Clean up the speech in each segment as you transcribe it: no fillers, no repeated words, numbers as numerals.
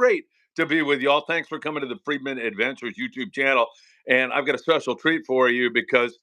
great to be with y'all. Thanks for coming to the Friedman Adventures YouTube channel. And I've got a special treat for you because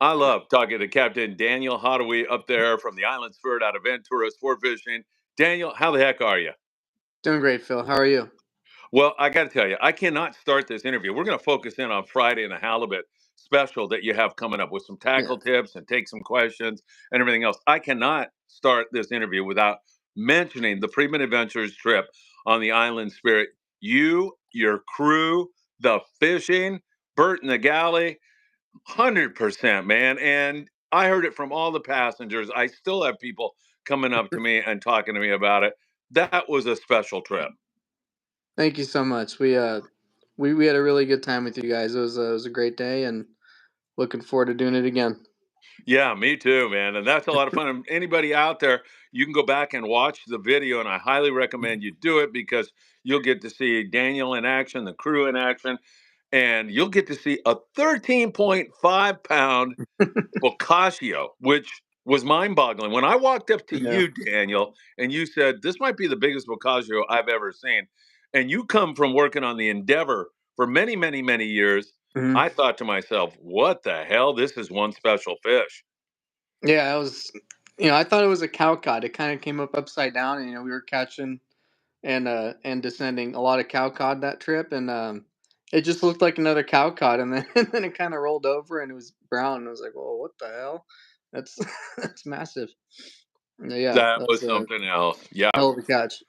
I love talking to Captain Daniel Hadawi up there from the Island Spirit out of Ventura Sportfishing. Daniel, how the heck are you? Doing great, Phil. How are you? Well, I got to tell you, I cannot start this interview. We're going to focus in on Friday and the halibut special that you have coming up with some Yeah. tackle tips and take some questions and everything else. I cannot start this interview without mentioning the Freedman Adventures trip on the Island Spirit. You, your crew, the fishing, Bert and the galley, 100%, man. And I heard it from all the passengers. I still have people coming up to me and talking to me about it. That was a special trip. Thank you so much. We had a really good time with you guys. It was a great day, and looking forward to doing it again. Yeah, me too, man. And that's a lot of fun. And anybody out there, you can go back and watch the video, and I highly recommend you do it because you'll get to see Daniel in action, the crew in action, and you'll get to see a 13.5-pound Boccaccio, which was mind-boggling. When I walked up to Yeah. you, Daniel, and you said, "This might be the biggest Boccaccio I've ever seen," and you come from working on the Endeavor for many, many, many years, hmm I thought to myself, what the hell? This is one special fish. Yeah, I thought it was a cow cod. It kind of came up upside down, and we were catching and descending a lot of cow cod that trip, and it just looked like another cow cod, and then and then it kind of rolled over, and it was brown. And I was like, "Well, what the hell? That's that's massive." Yeah, That that was was a something else. Yeah. hell of a catch.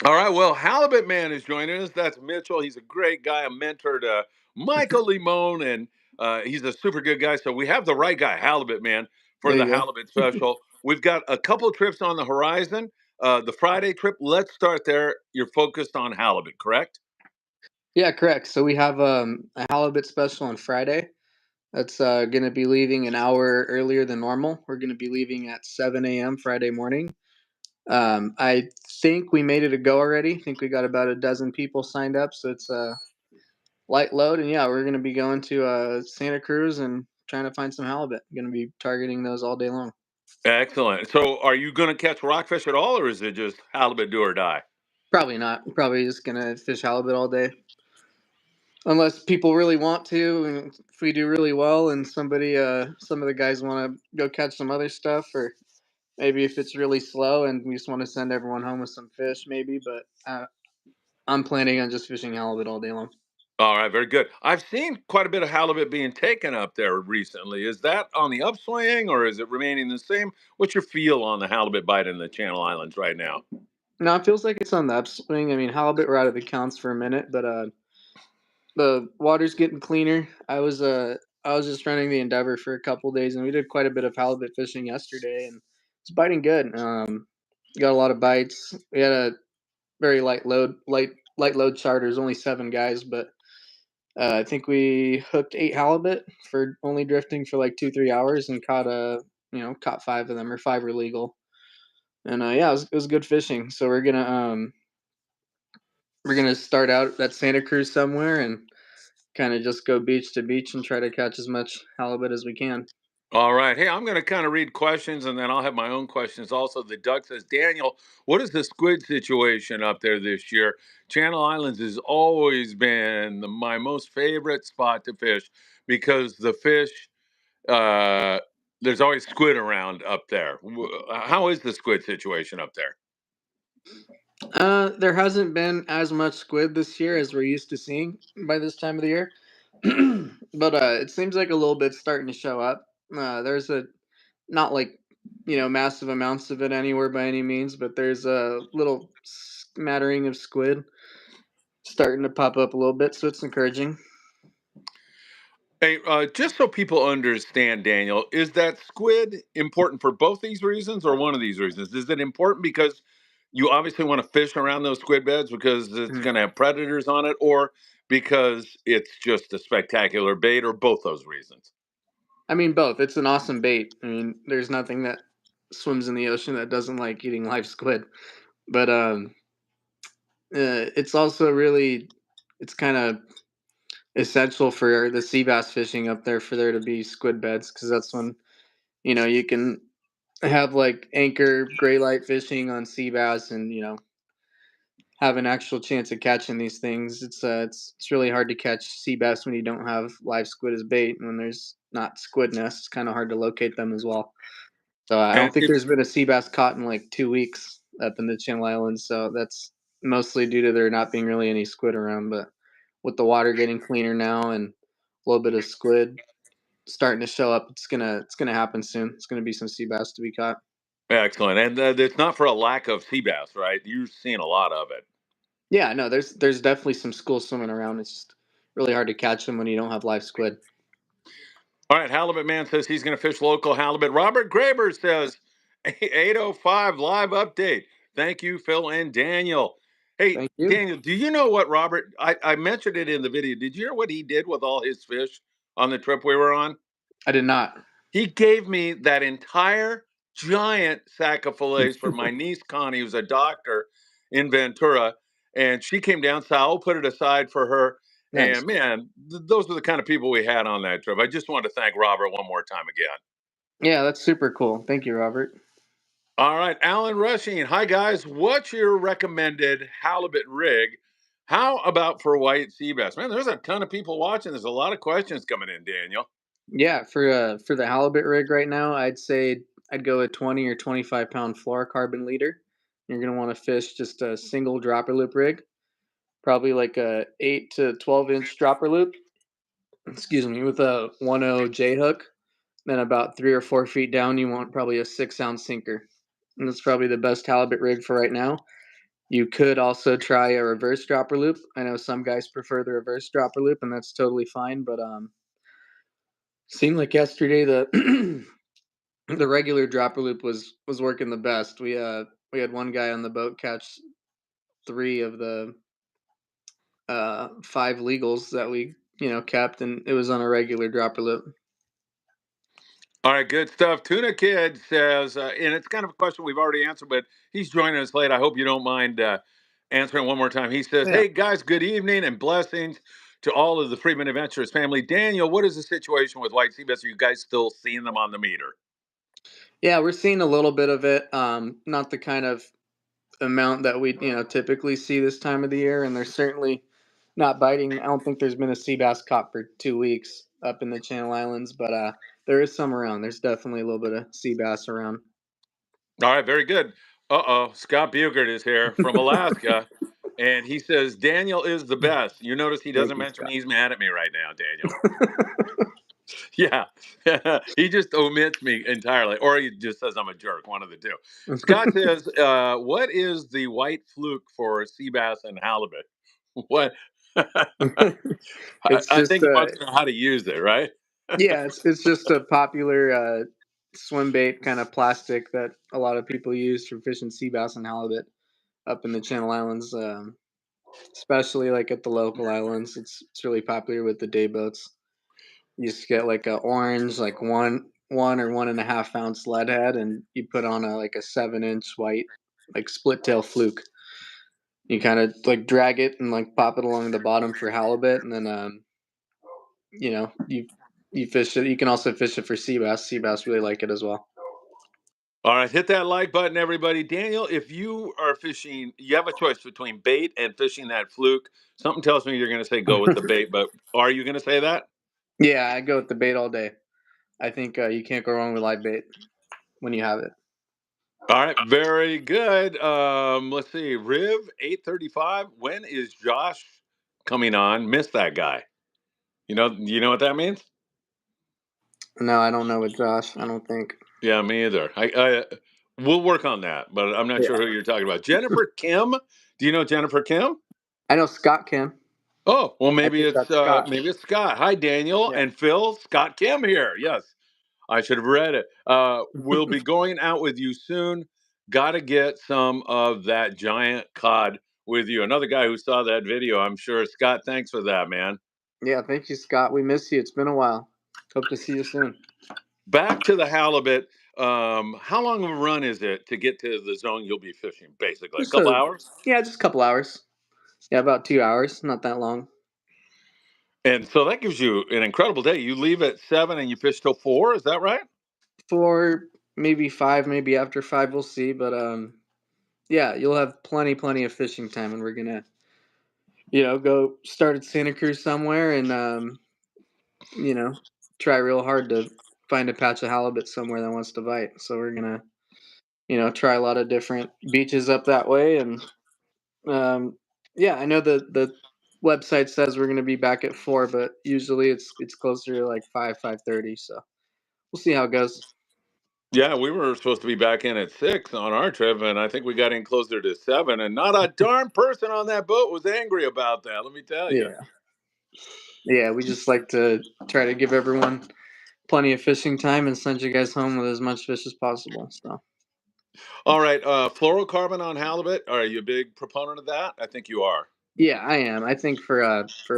All right. Well, Halibut Man is joining us. That's Mitchell. He's a great guy, a mentor to Michael Limon, and he's a super good guy. So we have the right guy, Halibut Man, for There the you go. Halibut special. We've got a couple trips on the horizon. The Friday trip, let's start there. You're focused on halibut, correct? Yeah, correct. So we have a halibut special on Friday. That's going to be leaving an hour earlier than normal. We're going to be leaving at 7 a.m. Friday morning. I think we made it a go already. I think we got about a dozen people signed up. So it's a light load. And yeah, we're going to be going to Santa Cruz and trying to find some halibut. Going to be targeting those all day long. Excellent. So are you going to catch rockfish at all, or is it just halibut do or die? Probably not. Probably just going to fish halibut all day. Unless people really want to, and if we do really well, and some of the guys want to go catch some other stuff, or maybe if it's really slow and we just want to send everyone home with some fish, maybe. But I'm planning on just fishing halibut all day long. All right, very good. I've seen quite a bit of halibut being taken up there recently. Is that on the upswing or is it remaining the same? What's your feel on the halibut bite in the Channel Islands right now? No, it feels like it's on the upswing. I mean, halibut were out of the counts for a minute, but the water's getting cleaner. I was just running the Endeavor for a couple days, and we did quite a bit of halibut fishing yesterday, and it's biting good. Got a lot of bites. We had a very light load charter. There's only 7 guys, but I think we hooked 8 halibut for only drifting for like 2-3 hours, and caught 5 of them, or 5 were legal. And yeah, it was good fishing. So we're gonna start out at Santa Cruz somewhere and kind of just go beach to beach and try to catch as much halibut as we can. All right. Hey, I'm going to kind of read questions and then I'll have my own questions also. The Duck says, Daniel, what is the squid situation up there this year? Channel Islands has always been my most favorite spot to fish because the fish, uh, there's always squid around up there. How is the squid situation up there? There hasn't been as much squid this year as we're used to seeing by this time of the year, but it seems like a little bit's starting to show up. There's a not like massive amounts of it anywhere by any means, but there's a little smattering of squid starting to pop up a little bit, so it's encouraging. Hey, just so people understand, Daniel, is that squid important for both these reasons or one of these reasons? Is it important because you obviously want to fish around those squid beds because it's Mhm. going to have predators on it, or because it's just a spectacular bait, or both those reasons? I mean, both. It's an awesome bait. I mean, there's nothing that swims in the ocean that doesn't like eating live squid. But it's also really, it's kind of essential for the sea bass fishing up there for there to be squid beds, because that's when you can have like anchor gray light fishing on sea bass, and have an actual chance of catching these things. It's really hard to catch sea bass when you don't have live squid as bait, and when there's not squid nests, it's kind of hard to locate them as well. So I don't And think if there's been a sea bass caught in like 2 weeks up in the Channel Islands. So that's mostly due to there not being really any squid around. But with the water getting cleaner now and a little bit of squid starting to show up, it's gonna happen soon. It's gonna be some sea bass to be caught. excellent, and it's not for a lack of sea bass, right? You're seeing a lot of it. Yeah, no, there's definitely some schools swimming around. It's just really hard to catch them when you don't have live squid. All right, Halibut Man says he's going to fish local halibut. Robert Graber says 8:05 live update. Thank you, Phil and Daniel. Hey, Thank you. Daniel, do you know what Robert? I mentioned it in the video. Did you hear what he did with all his fish on the trip we were on? I did not. He gave me that entire giant sack of fillets for my niece Connie, who's a doctor in Ventura, and she came down, so I'll put it aside for her. Nice. And man, those are the kind of people we had on that trip. I just wanted to thank Robert one more time again. Yeah, that's super cool. Thank you, Robert. All right, Alan Rushing. Hi guys, what's your recommended halibut rig? How about for white sea bass? Man, there's a ton of people watching. There's a lot of questions coming in, Daniel. Yeah, for the halibut rig right now, I'd say I'd go a 20 or 25 pound fluorocarbon leader. You're gonna want to fish just a single dropper loop rig, probably like a 8 to 12 inch dropper loop. Excuse me, with a 1/0 J hook. Then about 3 or 4 feet down, you want probably a 6 ounce sinker, and that's probably the best halibut rig for right now. You could also try a reverse dropper loop. I know some guys prefer the reverse dropper loop, and that's totally fine. But seemed like yesterday the the regular dropper loop was working the best. We had one guy on the boat catch 3 of the 5 legals that we kept, and it was on a regular dropper loop. All right, good stuff. Tuna Kid says, and it's kind of a question we've already answered, but he's joining us late. I hope you don't mind answering one more time. He says, Yeah, "Hey guys, good evening and blessings to all of the Friedman Adventures family." Daniel, what is the situation with white sea bass? Are you guys still seeing them on the meter? yeah, we're seeing a little bit of it. Not the kind of amount that we typically see this time of the year, and they're certainly not biting. I don't think there's been a sea bass caught for 2 weeks up in the Channel Islands, but there is some around. There's definitely a little bit of sea bass around. All right, very good. Uh-oh, Scott Bugert is here from Alaska, and he says Daniel is the best. You notice he Thank doesn't you, mention Scott. he's mad at me right now, Daniel. Yeah, he just omits me entirely, or he just says I'm a jerk. One of the two. Scott says, "What is the white fluke for sea bass and halibut?" What? It's I just think he wants to know how to use it, right? yeah, it's just a popular swim bait kind of plastic that a lot of people use for fishing sea bass and halibut up in the Channel Islands, especially like at the local islands. It's really popular with the day boats. You just get like a orange, like one or 1.5 ounce lead head, and you put on a like a 7 inch white like split tail fluke. You kind of like drag it and like pop it along the bottom for halibut, and then you know you you fish it. You can also fish it for sea bass. Sea bass really like it as well. All right, hit that like button, everybody. Daniel, if you are fishing, you have a choice between bait and fishing that fluke. Something tells me you're going to say go with the bait, but are you going to say that? Yeah, I go with the bait all day. I think you can't go wrong with live bait when you have it. All right, very good. Let's see, Riv 835. When is Josh coming on? Miss that guy. You know what that means? No, I don't know with Josh. I don't think. Yeah, me either. We'll work on that, but I'm not sure Yeah, who you're talking about. Jennifer Kim. Do you know Jennifer Kim? I know Scott can. Oh, well, I think that's Scott. maybe it's Scott. Hi, Daniel Yeah. and Phil. Scott Kim here. Yes, I should have read it. We'll be going out with you soon. Got to get some of that giant cod with you. Another guy who saw that video, I'm sure. Scott, thanks for that, man. Yeah, thank you, Scott. We miss you. It's been a while. Hope to see you soon. Back to the halibut. How long of a run is it to get to the zone you'll be fishing? Basically, a Just couple a hours. yeah, just a couple hours. Yeah, about 2 hours. Not that long. And so that gives you an incredible day. You leave at 7 and you fish till 4. Is that right? 4, maybe 5, maybe after 5, we'll see. But Yeah, you'll have plenty of fishing time, and we're gonna, go start at Santa Cruz somewhere, and you know, try real hard to find a patch of halibut somewhere that wants to bite. So we're gonna, try a lot of different beaches up that way, and um, yeah, I know the website says we're gonna be back at 4, but usually it's closer to like 5:30. So we'll see how it goes. Yeah, we were supposed to be back in at 6 on our trip, and I think we got in closer to 7. And not a darn person on that boat was angry about that. Let me tell you. Yeah, yeah, we just like to try to give everyone plenty of fishing time and send you guys home with as much fish as possible. So All right, fluorocarbon on halibut. Are you a big proponent of that? I think you are. yeah, I am. I think for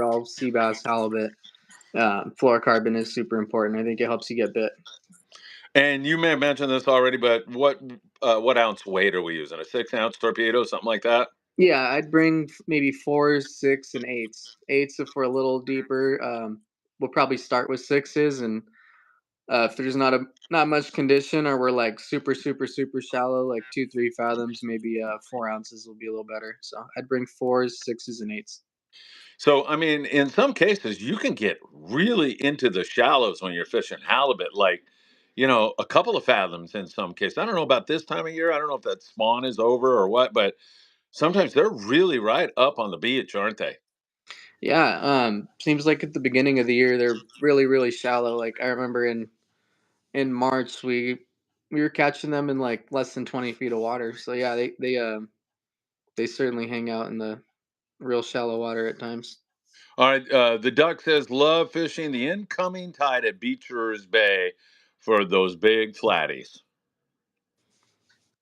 all sea bass, halibut, fluorocarbon is super important. I think it helps you get bit. And you may have mentioned this already, but what ounce weight are we using? A 6 ounce torpedo, something like that? Yeah, I'd bring maybe fours, six, and eights. Eights if we're a little deeper. We'll probably start with sixes, and if there's not much condition, or we're like super shallow, like 2-3 fathoms, maybe 4 ounces will be a little better. So I'd bring fours, sixes, and eights. So, I mean, in some cases, you can get really into the shallows when you're fishing halibut, like, a couple of fathoms in some cases. I don't know about this time of year. I don't know if that spawn is over or what, but sometimes they're really right up on the beach, aren't they? Yeah, seems like at the beginning of the year they're really shallow. Like I remember in March we were catching them in like less than 20 feet of water. So yeah, they certainly hang out in the real shallow water at times. All right. The duck says, love fishing the incoming tide at Beecher's Bay for those big flatties.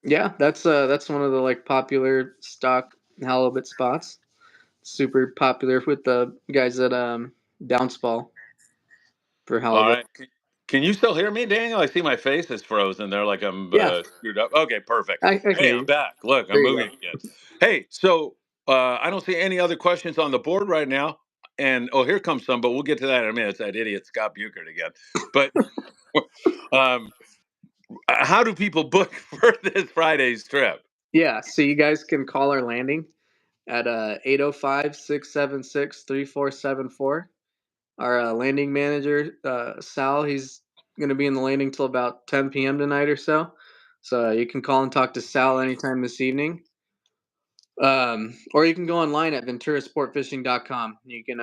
Yeah, that's one of the like popular stock halibut spots. Super popular with the guys at Downsball for All halibut. right. Can you still hear me, Daniel? I see my face is frozen there, like I'm Yeah, screwed up. Okay, perfect. I can Hey, hear I'm you. back. Look, There I'm you moving go. again. Hey, so I don't see any other questions on the board right now. And oh, here comes some, but we'll get to that in a minute. It's that idiot Scott Buchert again. But um, how do people book for this Friday's trip? Yeah, so you guys can call our landing at 805-676-3474. Our landing manager, Sal, he's going to be in the landing till about 10 p.m. tonight or so. So you can call and talk to Sal anytime this evening. Or you can go online at venturasportfishing.com. You can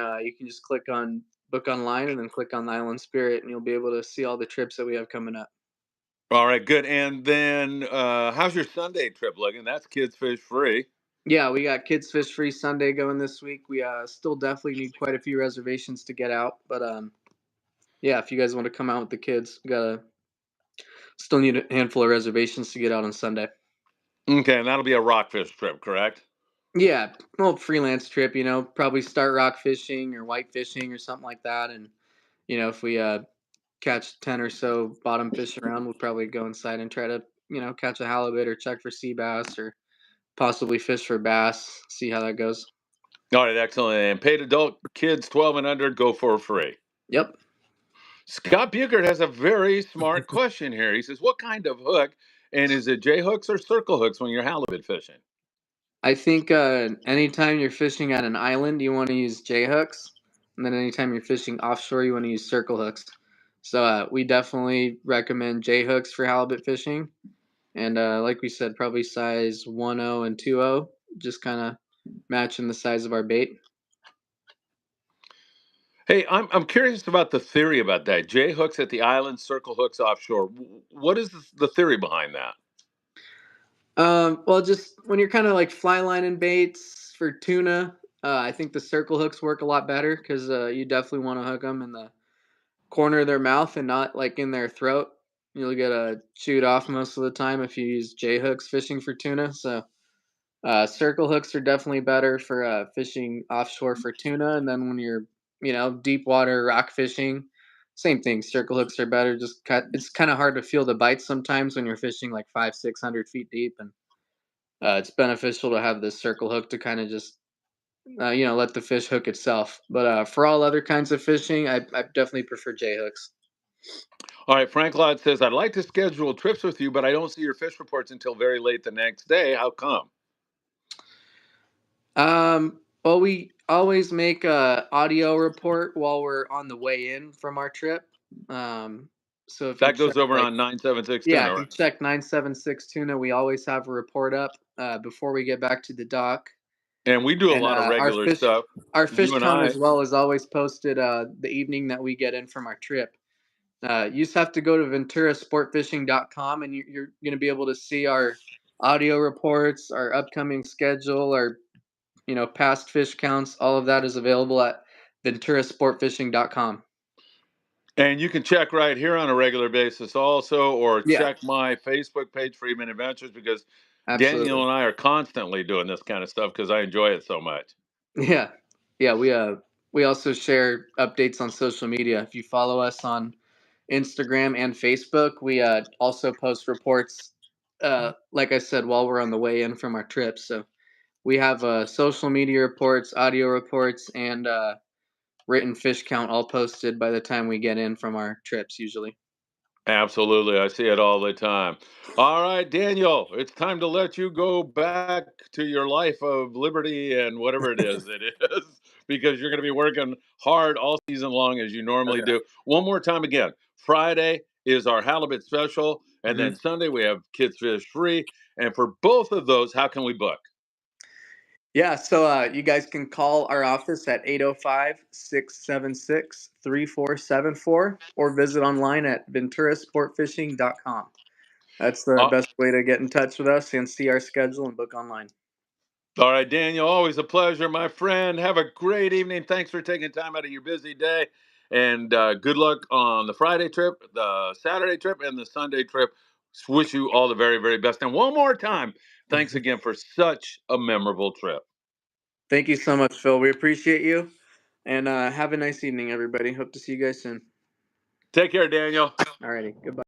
just click on book online and then click on the Island Spirit, and you'll be able to see all the trips that we have coming up. All right, good. And then how's your Sunday trip looking? That's kids fish free. Yeah, we got Kids Fish Free Sunday going this week. We still definitely need quite a few reservations to get out, but yeah, if you guys want to come out with the kids, we gotta still need a handful of reservations to get out on Sunday. Okay, and that'll be a rockfish trip, correct? Yeah, well, freelance trip, probably start rock fishing or white fishing or something like that, and if we catch 10 or so bottom fish around, we'll probably go inside and try to catch a halibut or check for sea bass or possibly fish for bass. See how that goes. All right, excellent. And paid adult kids 12 and under go for free. Yep. Scott Buchert has a very smart question here. He says, what kind of hook? And is it J hooks or circle hooks when you're halibut fishing? I think anytime you're fishing on an island, you want to use J hooks, and then anytime you're fishing offshore, you want to use circle hooks. So we definitely recommend J hooks for halibut fishing, and like we said, probably size 1.0 and 2.0, just kind of matching the size of our bait. Hey, I'm curious about the theory about that. J hooks at the island, circle hooks offshore. What is the theory behind that? Well, just when you're kind of like fly lining baits for tuna, I think the circle hooks work a lot better because you definitely want to hook them in the corner of their mouth and not like in their throat. You'll get chewed off most of the time if you use J hooks fishing for tuna. So circle hooks are definitely better for fishing offshore for tuna. And then when you're deep water rock fishing, same thing. Circle hooks are better. It's kind of hard to feel the bites sometimes when you're fishing like 500-600 feet deep, and it's beneficial to have this circle hook to kind of just let the fish hook itself. But for all other kinds of fishing, I definitely prefer J hooks. All right, Frank Lott says, I'd like to schedule trips with you, but I don't see your fish reports until very late the next day. How come? Well, we always make a audio report while we're on the way in from our trip. Um, so if you That check goes over on 976 yeah, Tuna, if right? you check 976 Tuna, we always have a report up before we get back to the dock. And we do a And lot of regular stuff. our You fish and count I. as well is always posted the evening that we get in from our trip. You just have to go to venturasportfishing.com and you're going to be able to see our audio reports, our upcoming schedule, our past fish counts. All of that is available at venturasportfishing.com. And you can check right here on a regular basis also, or Yeah, check my Facebook page, Friedman Adventures, because Daniel absolutely. and I are constantly doing this kind of stuff because I enjoy it so much. Yeah, yeah. We also share updates on social media. If you follow us on Instagram and Facebook, we also post reports. Like I said, while we're on the way in from our trip, so we have social media reports, audio reports, and written fish count all posted by the time we get in from our trips. Usually. Absolutely. I see it all the time. All right, Daniel, it's time to let you go back to your life of liberty and whatever it is, because you're going to be working hard all season long as you Oh normally yeah. do. One more time again, Friday is our halibut special, and hmm then Sunday we have kids fish free. And for both of those, how can we book? Yeah, so you guys can call our office at 805-676-3474 or visit online at venturasportfishing.com. That's the Uh, best way to get in touch with us and see our schedule and book online. all right, Daniel, always a pleasure, my friend. Have a great evening. Thanks for taking time out of your busy day. And good luck on the Friday trip, the Saturday trip, and the Sunday trip. Wish you all the very, very best. And one more time, thanks again for such a memorable trip. Thank you so much, Phil. We appreciate you. And have a nice evening, everybody. Hope to see you guys soon. Take care, Daniel. Alrighty, goodbye.